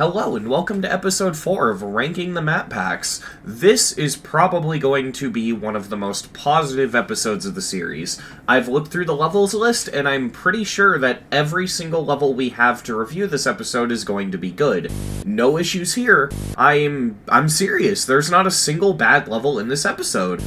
Hello and welcome to episode 4 of Ranking the Map Packs. This is probably going to be one of the most positive episodes of the series. I've looked through the levels list and I'm pretty sure that every single level we have to review this episode is going to be good. No issues here. I'm serious, there's not a single bad level in this episode.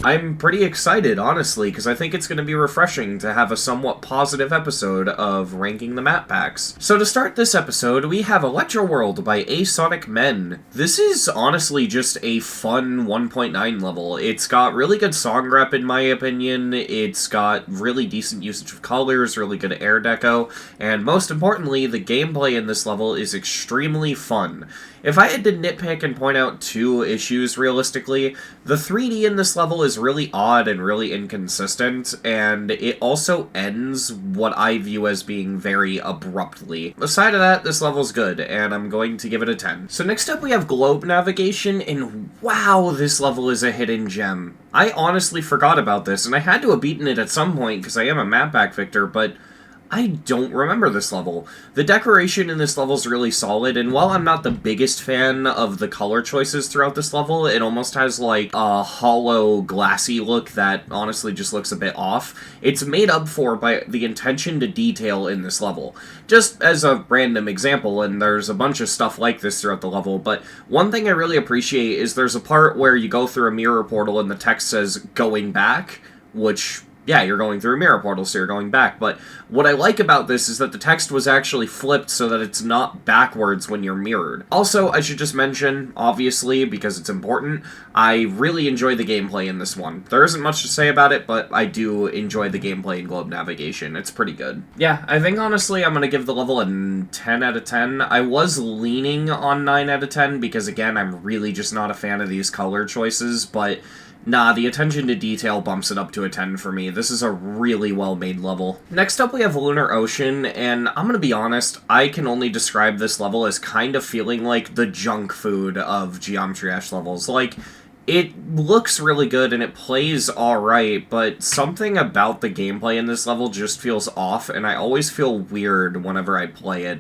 I'm pretty excited, honestly, because I think it's going to be refreshing to have a somewhat positive episode of Ranking the Map Packs. So to start this episode, we have ElectroWorld by Asonic Men. This is honestly just a fun 1.9 level. It's got really good song rep in my opinion, it's got really decent usage of colors, really good air deco, and most importantly, the gameplay in this level is extremely fun. If I had to nitpick and point out two issues realistically, the 3D in this level is really odd and really inconsistent, and it also ends what I view as being very abruptly. Aside of that, this level's good, and I'm going to give it a 10. So next up we have Globe Navigation, and wow, this level is a hidden gem. I honestly forgot about this, and I had to have beaten it at some point because I am a map pack victor, but I don't remember this level. The decoration in this level is really solid, and while I'm not the biggest fan of the color choices throughout this level, it almost has like a hollow, glassy look that honestly just looks a bit off. It's made up for by the attention to detail in this level. Just as a random example, and there's a bunch of stuff like this throughout the level, but one thing I really appreciate is there's a part where you go through a mirror portal and the text says, "Going back," which, yeah, you're going through a mirror portal, so you're going back, but what I like about this is that the text was actually flipped so that it's not backwards when you're mirrored. Also, I should just mention, obviously, because it's important, I really enjoy the gameplay in this one. There isn't much to say about it, but I do enjoy the gameplay in Globe Navigation. It's pretty good. Yeah, I think honestly I'm gonna give the level a 10 out of 10. I was leaning on 9 out of 10 because, again, I'm really just not a fan of these color choices, but nah, the attention to detail bumps it up to a 10 for me. This is a really well-made level. Next up we have Lunar Ocean, and I'm gonna be honest, I can only describe this level as kind of feeling like the junk food of Geometry Dash levels. Like, it looks really good and it plays alright, but something about the gameplay in this level just feels off, and I always feel weird whenever I play it.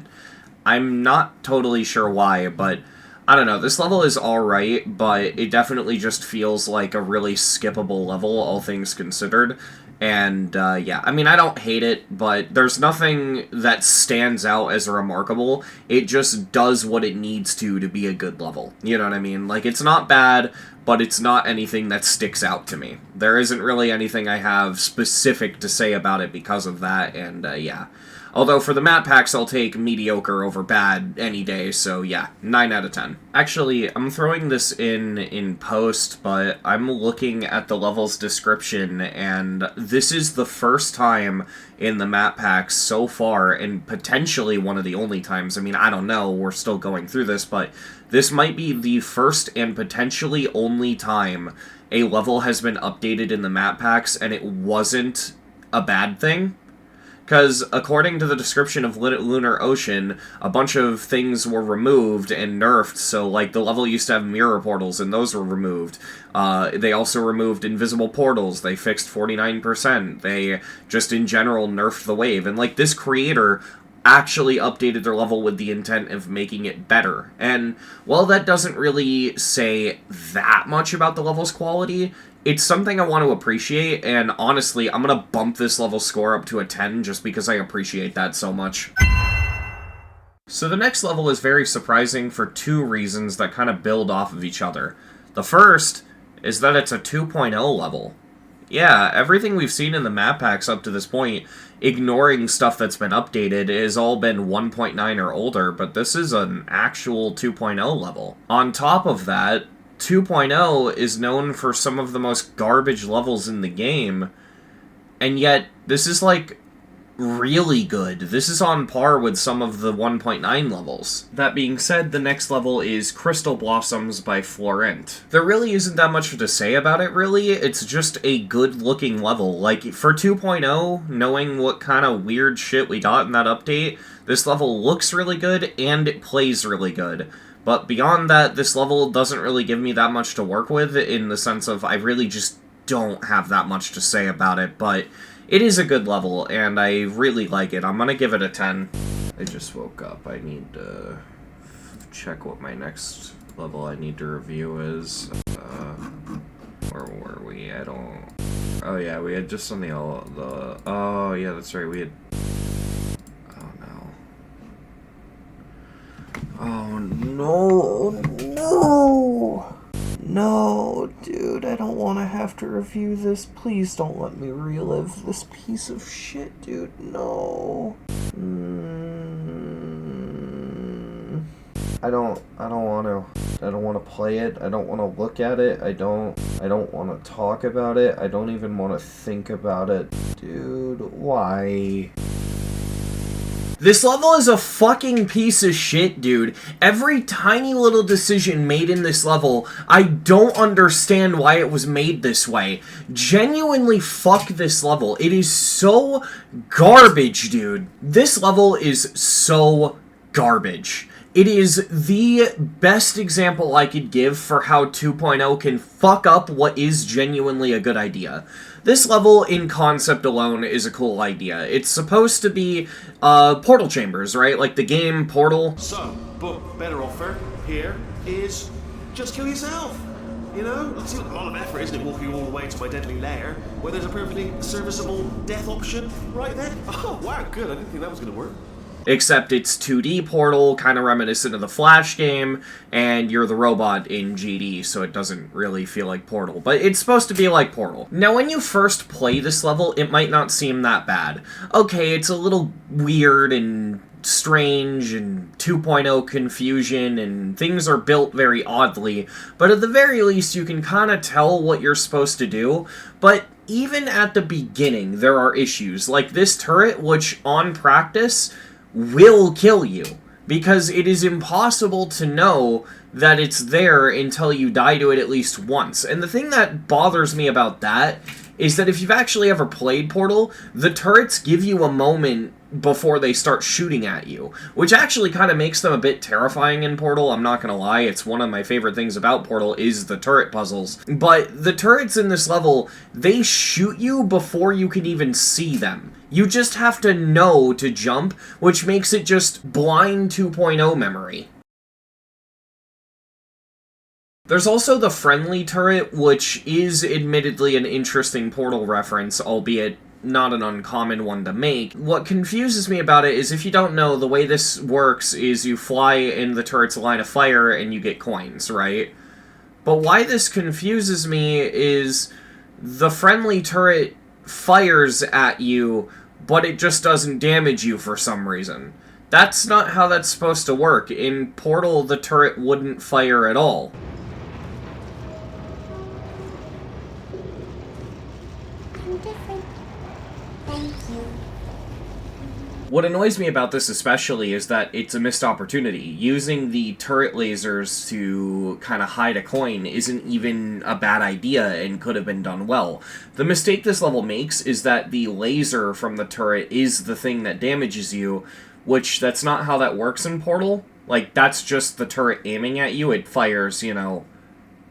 I'm not totally sure why, but I don't know, this level is alright, but it definitely just feels like a really skippable level, all things considered. And, yeah, I mean, I don't hate it, but there's nothing that stands out as remarkable. It just does what it needs to be a good level. You know what I mean? Like, it's not bad, but it's not anything that sticks out to me. There isn't really anything I have specific to say about it because of that, and, yeah. Although for the map packs, I'll take mediocre over bad any day, so yeah, 9 out of 10. Actually, I'm throwing this in post, but I'm looking at the level's description, and this is the first time in the map packs so far, and potentially one of the only times. I mean, I don't know, we're still going through this, but this might be the first and potentially only time a level has been updated in the map packs, and it wasn't a bad thing. Because, according to the description of Lunar Ocean, a bunch of things were removed and nerfed, so, like, the level used to have mirror portals, and those were removed. They also removed invisible portals, they fixed 49%, they just, in general, nerfed the wave, and, like, this creator actually updated their level with the intent of making it better. And while that doesn't really say that much about the level's quality, it's something I want to appreciate, and honestly, I'm gonna bump this level score up to a 10 just because I appreciate that so much. So the next level is very surprising for two reasons that kind of build off of each other. The first is that it's a 2.0 level. Yeah, everything we've seen in the map packs up to this point, ignoring stuff that's been updated, has all been 1.9 or older, but this is an actual 2.0 level. On top of that, 2.0 is known for some of the most garbage levels in the game, and yet this is, like, really good. This is on par with some of the 1.9 levels. That being said, the next level is Crystal Blossoms by Florent. There really isn't that much to say about it, really. It's just a good-looking level. Like, for 2.0, knowing what kind of weird shit we got in that update, this level looks really good, and it plays really good. But beyond that, this level doesn't really give me that much to work with, in the sense of I really just don't have that much to say about it, but it is a good level, and I really like it. I'm gonna give it a 10. I just woke up. I need to check what my next level I need to review is. Where were we? I don't... Oh yeah, we had just on the... Oh yeah, that's right, we had... Oh no. Oh no, no! No, dude, I don't want to have to review this. Please don't let me relive this piece of shit, dude. No. I don't want to. I don't want to play it. I don't want to look at it. I don't want to talk about it. I don't even want to think about it. Dude, why? This level is a fucking piece of shit, dude. Every tiny little decision made in this level, I don't understand why it was made this way. Genuinely fuck this level. It is so garbage, dude. This level is so garbage. It is the best example I could give for how 2.0 can fuck up what is genuinely a good idea. This level, in concept alone, is a cool idea. It's supposed to be, portal chambers, right? Like the game Portal. So, but better offer here is just kill yourself. You know? It's a lot of effort, isn't it, walking all the way to my deadly lair, where there's a perfectly serviceable death option right there? Oh, wow, good. I didn't think that was going to work. Except it's 2D Portal, kind of reminiscent of the Flash game, and you're the robot in GD, so it doesn't really feel like Portal. But it's supposed to be like Portal. Now, when you first play this level, it might not seem that bad. Okay, it's a little weird and strange and 2.0 confusion, and things are built very oddly, but at the very least, you can kind of tell what you're supposed to do. But even at the beginning, there are issues, like this turret, which, on practice, will kill you, because it is impossible to know that it's there until you die to it at least once. And the thing that bothers me about that is that if you've actually ever played Portal, the turrets give you a moment before they start shooting at you, which actually kind of makes them a bit terrifying in Portal, I'm not gonna lie. It's one of my favorite things about Portal is the turret puzzles. But the turrets in this level, they shoot you before you can even see them. You just have to know to jump, which makes it just blind 2.0 memory. There's also the friendly turret, which is admittedly an interesting Portal reference, albeit not an uncommon one to make. What confuses me about it is, if you don't know, the way this works is you fly in the turret's line of fire and you get coins, right? But why this confuses me is the friendly turret fires at you, but it just doesn't damage you for some reason. That's not how that's supposed to work. In Portal, the turret wouldn't fire at all. I'm different. Thank you. What annoys me about this especially is that it's a missed opportunity. Using the turret lasers to kind of hide a coin isn't even a bad idea and could have been done well. The mistake this level makes is that the laser from the turret is the thing that damages you, which that's not how that works in Portal. Like, that's just the turret aiming at you. It fires, you know,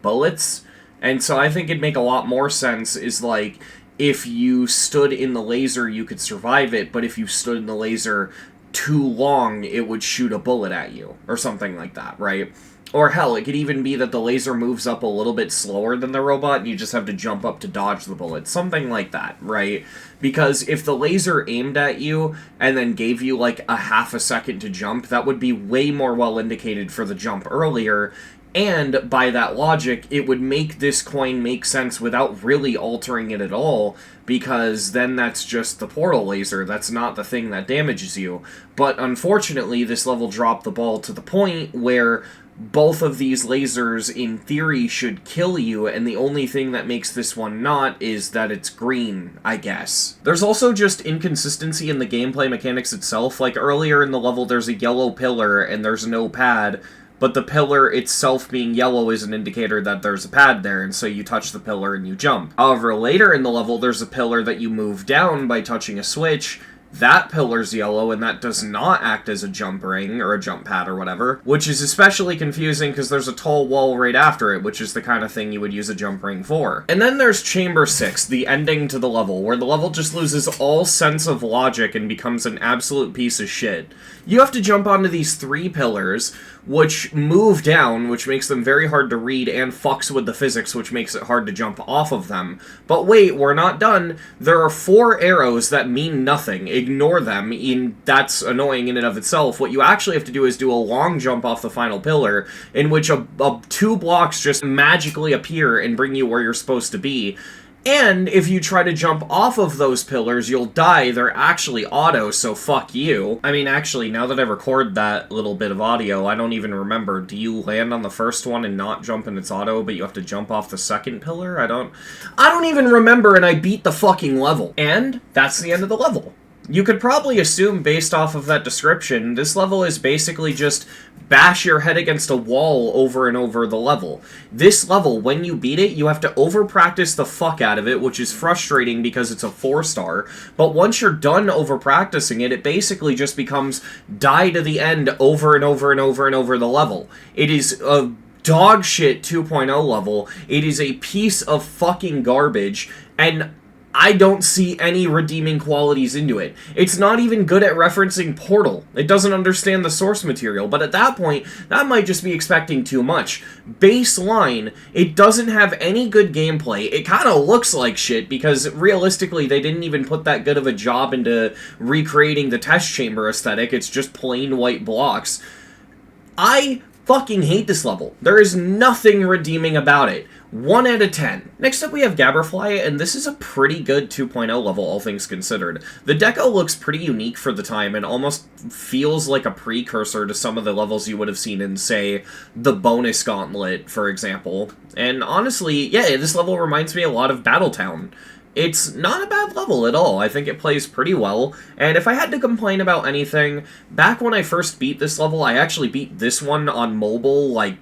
bullets. And so I think it'd make a lot more sense is, like, if you stood in the laser, you could survive it, but if you stood in the laser too long, it would shoot a bullet at you, or something like that, right? Or hell, it could even be that the laser moves up a little bit slower than the robot, and you just have to jump up to dodge the bullet. Something like that, right? Because if the laser aimed at you, and then gave you, like, a half a second to jump, that would be way more well indicated for the jump earlier. And, by that logic, it would make this coin make sense without really altering it at all, because then that's just the portal laser, that's not the thing that damages you. But, unfortunately, this level dropped the ball to the point where both of these lasers, in theory, should kill you, and the only thing that makes this one not is that it's green, I guess. There's also just inconsistency in the gameplay mechanics itself. Like, earlier in the level, there's a yellow pillar, and there's no pad, but the pillar itself being yellow is an indicator that there's a pad there, and so you touch the pillar and you jump. However, later in the level, there's a pillar that you move down by touching a switch, That pillar's yellow, and that does not act as a jump ring, or a jump pad, or whatever, which is especially confusing because there's a tall wall right after it, which is the kind of thing you would use a jump ring for. And then there's Chamber 6, the ending to the level, where the level just loses all sense of logic and becomes an absolute piece of shit. You have to jump onto these 3 pillars, which move down, which makes them very hard to read, and fucks with the physics, which makes it hard to jump off of them. But wait, we're not done. There are 4 arrows that mean nothing. Ignore them, that's annoying in and of itself. What you actually have to do is do a long jump off the final pillar, in which 2 blocks just magically appear and bring you where you're supposed to be. And if you try to jump off of those pillars, you'll die. They're actually auto, so fuck you. I mean, actually, now that I record that little bit of audio, I don't even remember. Do you land on the first one and not jump in its auto, but you have to jump off the second pillar? I don't even remember, and I beat the fucking level. And that's the end of the level. You could probably assume, based off of that description, this level is basically just bash your head against a wall over and over the level. This level, when you beat it, you have to over-practice the fuck out of it, which is frustrating because it's a 4-star, but once you're done over-practicing it, it basically just becomes die to the end over and over and over and over the level. It is a dog shit 2.0 level. It is a piece of fucking garbage, and I don't see any redeeming qualities into it. It's not even good at referencing Portal. It doesn't understand the source material, but at that point, that might just be expecting too much. Baseline, it doesn't have any good gameplay. It kind of looks like shit, because realistically, they didn't even put that good of a job into recreating the test chamber aesthetic. It's just plain white blocks. I fucking hate this level. There is nothing redeeming about it. 1 out of 10. Next up we have Gabber Fly, and this is a pretty good 2.0 level, all things considered. The deco looks pretty unique for the time, and almost feels like a precursor to some of the levels you would have seen in, say, the Bonus Gauntlet, for example. And honestly, yeah, this level reminds me a lot of Battletown. It's not a bad level at all. I think it plays pretty well, and if I had to complain about anything, back when I first beat this level, I actually beat this one on mobile, like,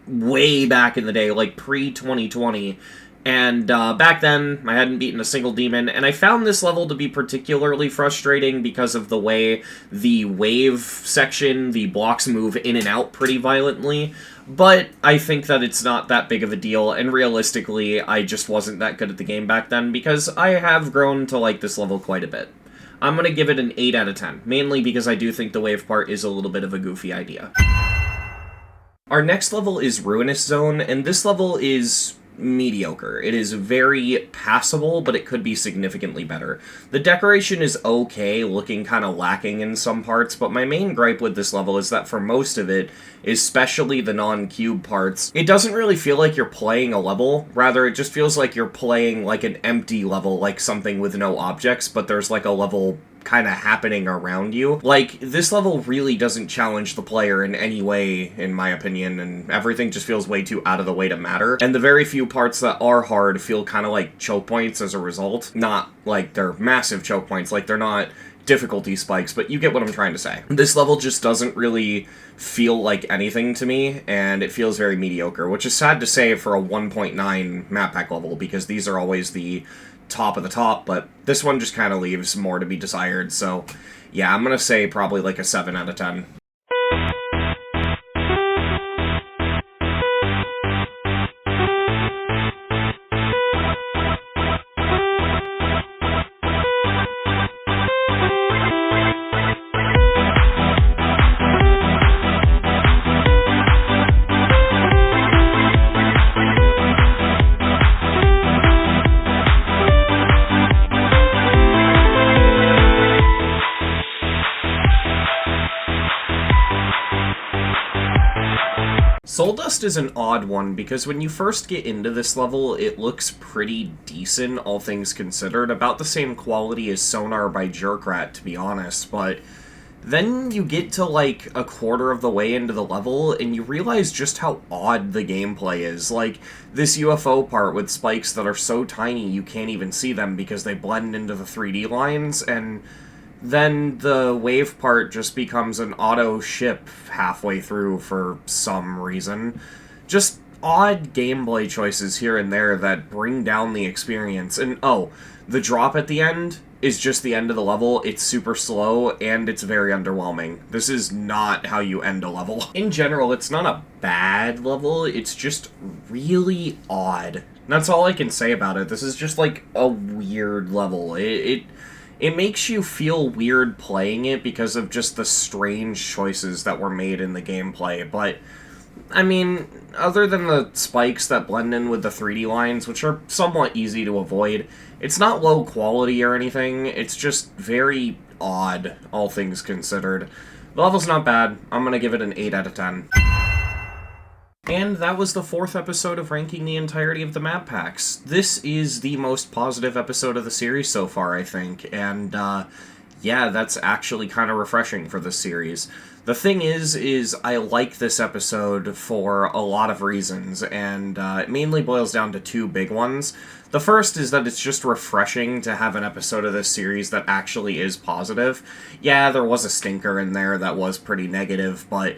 way back in the day, like pre-2020, and back then, I hadn't beaten a single demon, and I found this level to be particularly frustrating because of the way the wave section, the blocks move in and out pretty violently, but I think that it's not that big of a deal, and realistically, I just wasn't that good at the game back then, because I have grown to like this level quite a bit. I'm gonna give it an 8 out of 10, mainly because I do think the wave part is a little bit of a goofy idea. Our next level is Ruinest Zone, and this level is mediocre. It is very passable, but it could be significantly better. The decoration is okay, looking kind of lacking in some parts, but my main gripe with this level is that for most of it, especially the non-cube parts, it doesn't really feel like you're playing a level. Rather, it just feels like you're playing like an empty level, like something with no objects, but there's like a level kind of happening around you. Like, this level really doesn't challenge the player in any way, in my opinion, and everything just feels way too out of the way to matter. And the very few parts that are hard feel kind of like choke points as a result. Not like they're massive choke points, like they're not difficulty spikes, but you get what I'm trying to say. This level just doesn't really feel like anything to me, and it feels very mediocre, which is sad to say for a 1.9 map pack level, because these are always the top of the top, but this one just kind of leaves more to be desired, so yeah, I'm gonna say probably like a 7 out of 10. SoulDust is an odd one, because when you first get into this level, it looks pretty decent, all things considered. About the same quality as Sonar by Jerkrat, to be honest, but then you get to like a quarter of the way into the level, and you realize just how odd the gameplay is. Like, this UFO part with spikes that are so tiny you can't even see them because they blend into the 3D lines, and then the wave part just becomes an auto ship halfway through for some reason. Just odd gameplay choices here and there that bring down the experience. And oh, the drop at the end is just the end of the level. It's super slow, and it's very underwhelming. This is not how you end a level. In general, it's not a bad level, it's just really odd. That's all I can say about it. This is just, like, a weird level. It makes you feel weird playing it because of just the strange choices that were made in the gameplay, but I mean, other than the spikes that blend in with the 3D lines, which are somewhat easy to avoid, it's not low quality or anything, it's just very odd, all things considered. The level's not bad, I'm gonna give it an 8 out of 10. And that was the 4th episode of ranking the entirety of the map packs. This is the most positive episode of the series so far, I think, and yeah, that's actually kind of refreshing for this series. The thing is I like this episode for a lot of reasons, and it mainly boils down to 2 big ones. The first is that it's just refreshing to have an episode of this series that actually is positive. Yeah, there was a stinker in there that was pretty negative, but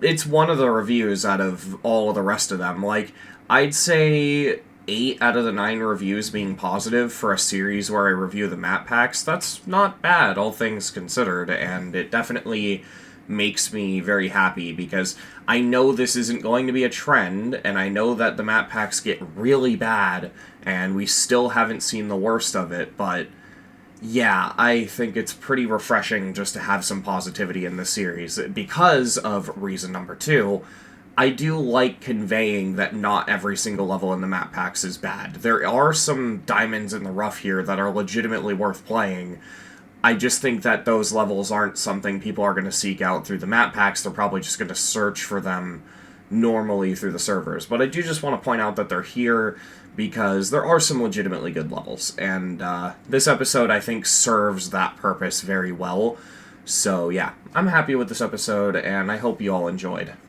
it's one of the reviews out of all of the rest of them. Like, I'd say 8 out of the 9 reviews being positive for a series where I review the map packs, that's not bad, all things considered, and it definitely makes me very happy, because I know this isn't going to be a trend, and I know that the map packs get really bad, and we still haven't seen the worst of it, but yeah, I think it's pretty refreshing just to have some positivity in this series, because of reason number 2. I do like conveying that not every single level in the map packs is bad. There are some diamonds in the rough here that are legitimately worth playing. I just think that those levels aren't something people are going to seek out through the map packs. They're probably just going to search for them normally through the servers. But I do just want to point out that they're here because there are some legitimately good levels. And this episode, I think, serves that purpose very well. So yeah, I'm happy with this episode, and I hope you all enjoyed.